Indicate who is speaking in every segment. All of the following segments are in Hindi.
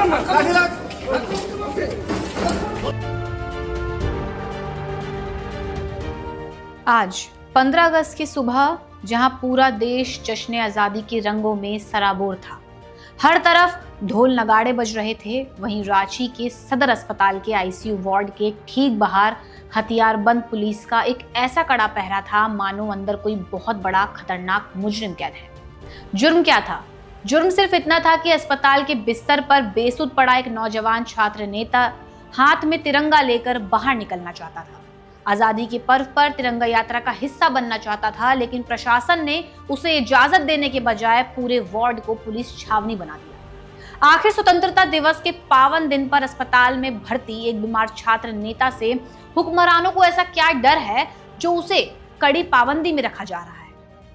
Speaker 1: आज 15 अगस्त की सुबह जहां पूरा देश जश्न आजादी के रंगों में सराबोर था, हर तरफ ढोल नगाड़े बज रहे थे, वहीं रांची के सदर अस्पताल के आईसीयू वार्ड के ठीक बाहर हथियारबंद पुलिस का एक ऐसा कड़ा पहरा था मानो अंदर कोई बहुत बड़ा खतरनाक मुजरिम कैद है। जुर्म क्या था? जुर्म सिर्फ इतना था कि अस्पताल के बिस्तर पर बेसुध पड़ा एक नौजवान छात्र नेता हाथ में तिरंगा लेकर बाहर निकलना चाहता था। आजादी के पर्व पर तिरंगा यात्रा का हिस्सा बनना चाहता था, लेकिन प्रशासन ने उसे इजाजत देने के बजाय पूरे वार्ड को पुलिस छावनी बना दिया। आखिर स्वतंत्रता दिवस के पावन दिन पर अस्पताल में भर्ती एक बीमार छात्र नेता से हुक्मरानों को ऐसा क्या डर है जो उसे कड़ी पाबंदी में रखा जा रहा है?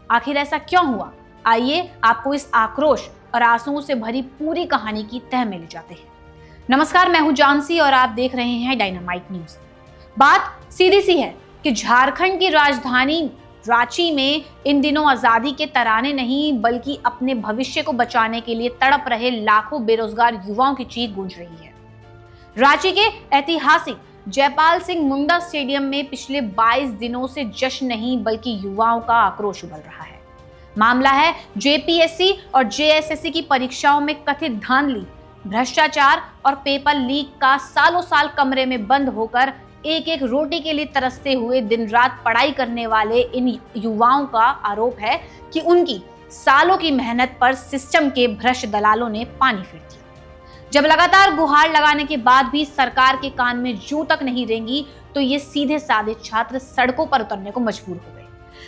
Speaker 1: आखिर ऐसा क्यों हुआ? आइए आपको इस आक्रोश और आंसुओं से भरी पूरी कहानी की तह में ले जाते हैं। नमस्कार, मैं हूं जानसी और आप देख रहे हैं डायनामाइट न्यूज। बात सीधी सी है कि झारखंड की राजधानी रांची में इन दिनों आजादी के तराने नहीं बल्कि अपने भविष्य को बचाने के लिए तड़प रहे लाखों बेरोजगार युवाओं की चीख गूंज रही है। रांची के ऐतिहासिक जयपाल सिंह मुंडा स्टेडियम में पिछले 22 दिनों से जश्न नहीं बल्कि युवाओं का आक्रोश उबल रहा है। मामला है जेपीएससी और जेएसएससी की परीक्षाओं में कथित धांधली, भ्रष्टाचार और पेपर लीक का सालों साल कमरे में बंद होकर एक एक रोटी के लिए तरसते हुए दिन रात पढ़ाई करने वाले इन युवाओं का आरोप है कि उनकी सालों की मेहनत पर सिस्टम के भ्रष्ट दलालों ने पानी फेर दिया। जब लगातार गुहार लगाने के बाद भी सरकार के कान में जूं तक नहीं रेंगी तो ये सीधे साधे छात्र सड़कों पर उतरने को मजबूर हो गए।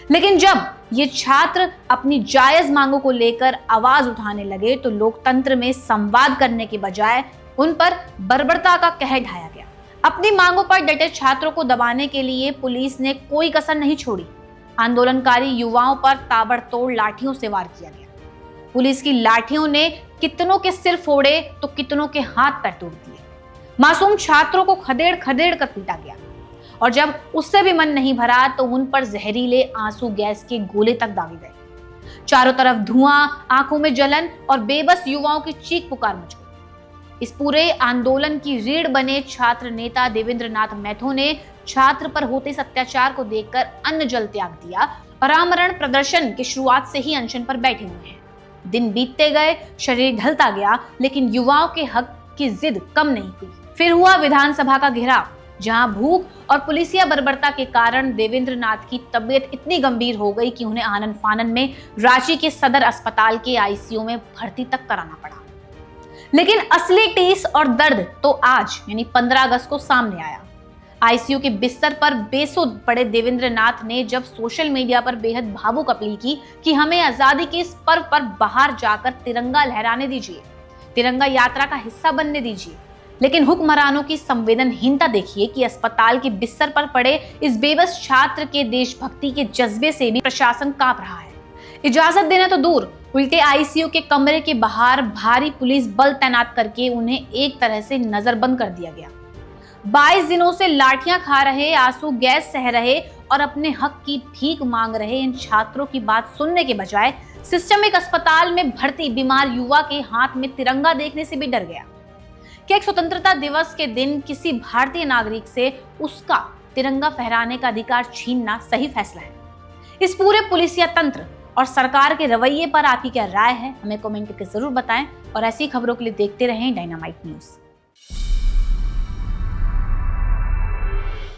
Speaker 1: लेकिन जब ये छात्र अपनी जायज मांगों को लेकर आवाज उठाने लगे तो लोकतंत्र में संवाद करने के बजाय उन पर बर्बरता का कहर ढाया गया। अपनी मांगों पर डटे छात्रों को दबाने के लिए पुलिस ने कोई कसर नहीं छोड़ी। आंदोलनकारी युवाओं पर ताबड़तोड़ लाठियों से वार किया गया। पुलिस की लाठियों ने कितनों के सिर फोड़े तो कितनों के हाथ पैर तोड़ दिए। मासूम छात्रों को खदेड़ खदेड़ कर पीटा गया और जब उससे भी मन नहीं भरा तो उन पर जहरीले आंसू गैस के गोले तक दागे गए। चारों तरफ धुआं, आंखों में जलन और बेबस युवाओं की चीख पुकार मच गई। इस पूरे आंदोलन की रीढ़ बने छात्र नेता देवेंद्र नाथ महतो ने छात्र पर होते इस अत्याचार को देखकर अन्न जल त्याग दिया और आमरण प्रदर्शन की शुरुआत से ही अनशन पर बैठे हुए हैं। दिन बीतते गए, शरीर ढलता गया, लेकिन युवाओं के हक की जिद कम नहीं हुई। फिर हुआ विधानसभा का घेराव, जहां भूख और पुलिसिया बर्बरता के कारण देवेंद्र नाथ की तबीयत इतनी गंभीर हो गई कि उन्हें आनन फानन में रांची के सदर अस्पताल के आईसीयू में भर्ती तक कराना पड़ा। लेकिन असली टीस और दर्द तो आज यानी 15 अगस्त को सामने आया। आईसीयू के बिस्तर पर बेसुध पड़े देवेंद्र नाथ ने जब सोशल मीडिया पर बेहद भावुक अपील की कि हमें आजादी के इस पर्व पर बाहर जाकर तिरंगा लहराने दीजिए, तिरंगा यात्रा का हिस्सा बनने दीजिए। लेकिन हुक्मरानों की संवेदनहीनता देखिए कि अस्पताल के बिस्तर पर पड़े इस बेबस छात्र के देशभक्ति के जज्बे से भी प्रशासन कांप रहा है। इजाजत देना तो दूर, उल्टे आईसीयू के कमरे के बाहर भारी पुलिस बल तैनात करके उन्हें एक तरह से नजरबंद कर दिया गया। 22 दिनों से लाठियां खा रहे, आंसू गैस सह रहे और अपने हक की भीख मांग रहे इन छात्रों की बात सुनने के बजाय सिस्टमिक अस्पताल में भर्ती बीमार युवा के हाथ में तिरंगा देखने से भी डर गया। क्या एक स्वतंत्रता दिवस के दिन किसी भारतीय नागरिक से उसका तिरंगा फहराने का अधिकार छीनना सही फैसला है? इस पूरे पुलिसिया तंत्र और सरकार के रवैये पर आपकी क्या राय है? हमें कमेंट करके जरूर बताएं और ऐसी खबरों के लिए देखते रहें डायनामाइट न्यूज।